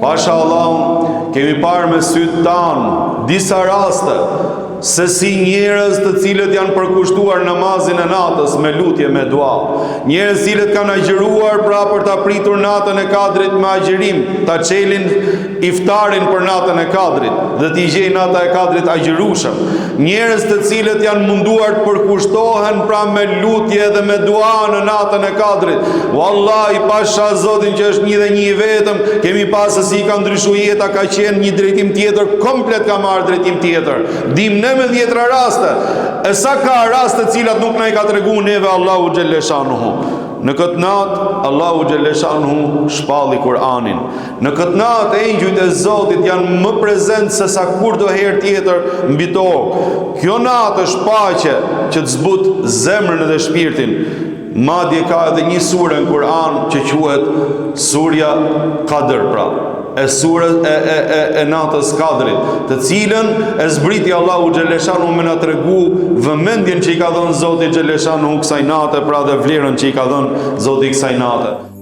Pasha Allahun, kemi parë me sytë tanë disa raste se si njerëz të cilët janë përkushtuar namazin e natës me lutje, me dua. Njerëz cilët kanë agjëruar pra për ta pritur natën e Kadrit me agjërim, ta çelin iftarin për natën e Kadrit dhe t'i gjejnë nata e Kadrit agjërueshëm. Njerëz të cilët janë munduar të përkushtohen pra me lutje dhe me dua në natën e Kadrit. Wallahi pasha Zotin që është një dhe një i vetëm, kemi pasë si ka ndryshuar jeta, ka qenë një drejtim tjetër, komplet ka marrë drejtim tjetër. Dim me 10 raste, e sa ka raste cilat nuk na i ka treguar neve Allahu xhelleshanuhu. Në këtë natë Allahu xhelleshanuhu shpalli Kur'anin. Në këtë natë engjujt e Zotit janë më prezent se sa kurdo herë tjetër mbi tokë. Kjo natë është paqe që të zbut zemrën dhe shpirtin. Madje ka edhe një sure në Kur'an që quhet Surja Qadr, pra e surës e natës Kadrit, të cilën e zbriti Allahu xhelleshanuhu me na tregu vëmendjen që i ka dhënë Zoti xhelleshanuhu kësaj nate, pra dhe vlerën që i ka dhënë Zoti kësaj nate.